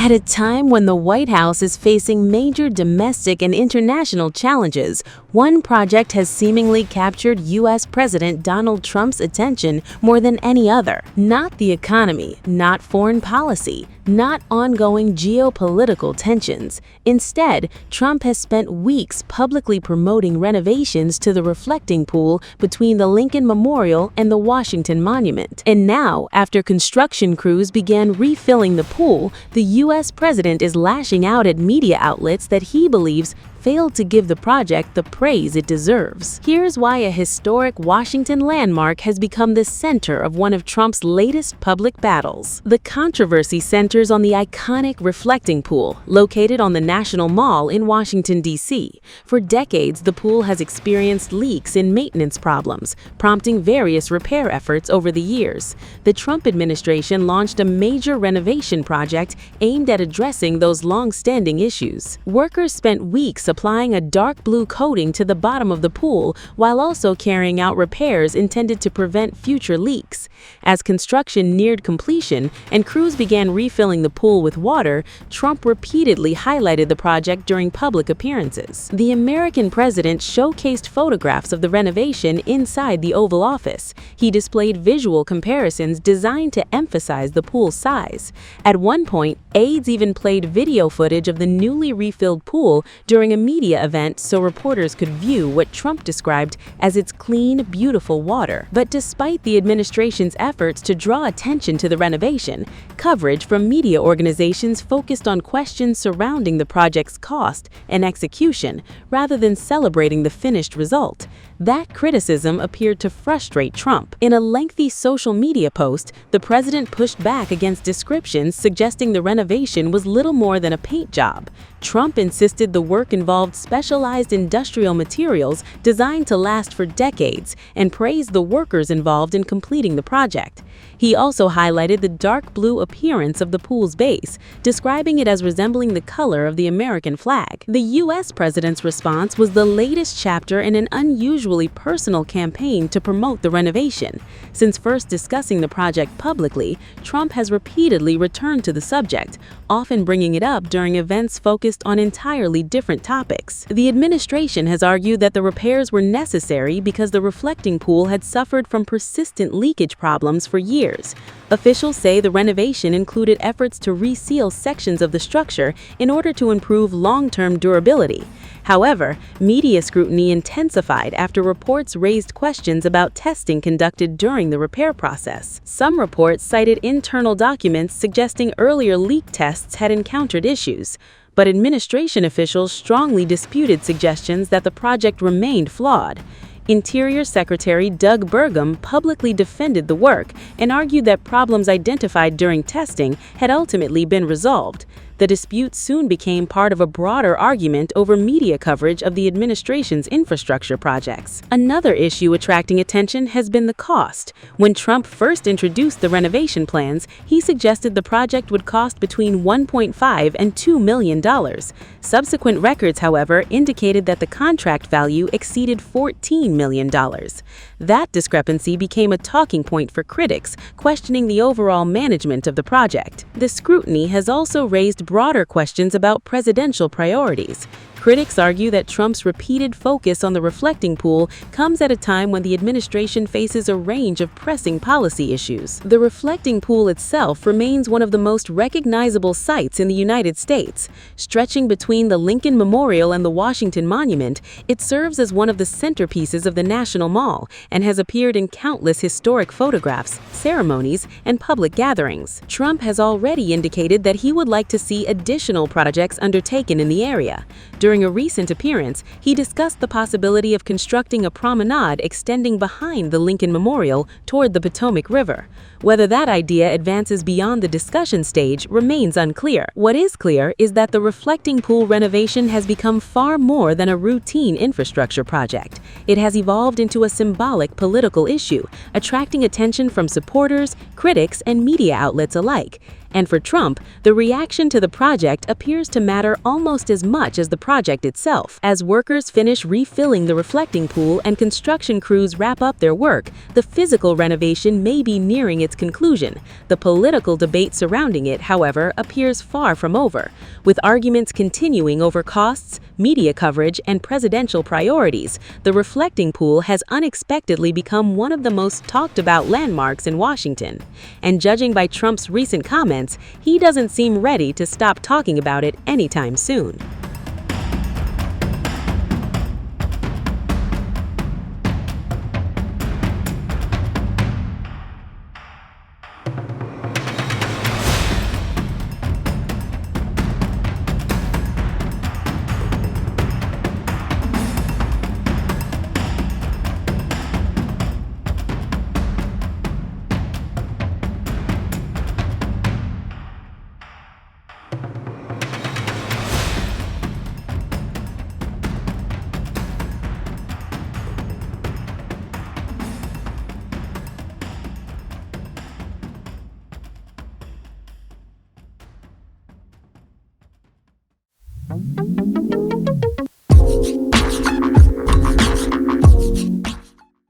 At a time when the White House is facing major domestic and international challenges, one project has seemingly captured U.S. President Donald Trump's attention more than any other. Not the economy, not foreign policy, not ongoing geopolitical tensions. Instead, Trump has spent weeks publicly promoting renovations to the reflecting pool between the Lincoln Memorial and the Washington Monument. And now, after construction crews began refilling the pool, the U.S. president is lashing out at media outlets that he believes failed to give the project the praise it deserves. Here's why a historic Washington landmark has become the center of one of Trump's latest public battles. The controversy centers on the iconic reflecting pool, located on the National Mall in Washington, D.C. For decades, the pool has experienced leaks and maintenance problems, prompting various repair efforts over the years. The Trump administration launched a major renovation project aimed at addressing those long-standing issues. Workers spent weeks applying a dark blue coating to the bottom of the pool while also carrying out repairs intended to prevent future leaks. As construction neared completion and crews began refilling the pool with water, Trump repeatedly highlighted the project during public appearances. The American president showcased photographs of the renovation inside the Oval Office. He displayed visual comparisons designed to emphasize the pool's size. At one point, aides even played video footage of the newly refilled pool during a media event so reporters could view what Trump described as its clean, beautiful water. But despite the administration's efforts to draw attention to the renovation, coverage from media organizations focused on questions surrounding the project's cost and execution rather than celebrating the finished result. That criticism appeared to frustrate Trump. In a lengthy social media post, the president pushed back against descriptions suggesting the renovation was little more than a paint job. Trump insisted the work involved specialized industrial materials designed to last for decades and praised the workers involved in completing the project. He also highlighted the dark blue appearance of the pool's base, describing it as resembling the color of the American flag. The U.S. president's response was the latest chapter in an unusually personal campaign to promote the renovation. Since first discussing the project publicly, Trump has repeatedly returned to the subject, often bringing it up during events focused on entirely different topics. The administration has argued that the repairs were necessary because the reflecting pool had suffered from persistent leakage problems for years. Officials say the renovation included efforts to reseal sections of the structure in order to improve long-term durability. However, media scrutiny intensified after reports raised questions about testing conducted during the repair process. Some reports cited internal documents suggesting earlier leak tests had encountered issues, but administration officials strongly disputed suggestions that the project remained flawed. Interior Secretary Doug Burgum publicly defended the work and argued that problems identified during testing had ultimately been resolved. The dispute soon became part of a broader argument over media coverage of the administration's infrastructure projects. Another issue attracting attention has been the cost. When Trump first introduced the renovation plans, he suggested the project would cost between $1.5 and $2 million. Subsequent records, however, indicated that the contract value exceeded $14 million. That discrepancy became a talking point for critics, questioning the overall management of the project. The scrutiny has also raised broader questions about presidential priorities. Critics argue that Trump's repeated focus on the reflecting pool comes at a time when the administration faces a range of pressing policy issues. The reflecting pool itself remains one of the most recognizable sights in the United States. Stretching between the Lincoln Memorial and the Washington Monument, it serves as one of the centerpieces of the National Mall and has appeared in countless historic photographs, ceremonies, and public gatherings. Trump has already indicated that he would like to see additional projects undertaken in the area. During a recent appearance, he discussed the possibility of constructing a promenade extending behind the Lincoln Memorial toward the Potomac River. Whether that idea advances beyond the discussion stage remains unclear. What is clear is that the reflecting pool renovation has become far more than a routine infrastructure project. It has evolved into a symbolic political issue, attracting attention from supporters, critics, and media outlets alike. And for Trump, the reaction to the project appears to matter almost as much as the project itself. As workers finish refilling the reflecting pool and construction crews wrap up their work, the physical renovation may be nearing its conclusion. The political debate surrounding it, however, appears far from over, with arguments continuing over costs, media coverage, and presidential priorities. The reflecting pool has unexpectedly become one of the most talked about landmarks in Washington. And judging by Trump's recent comments, he doesn't seem ready to stop talking about it anytime soon. Thank you.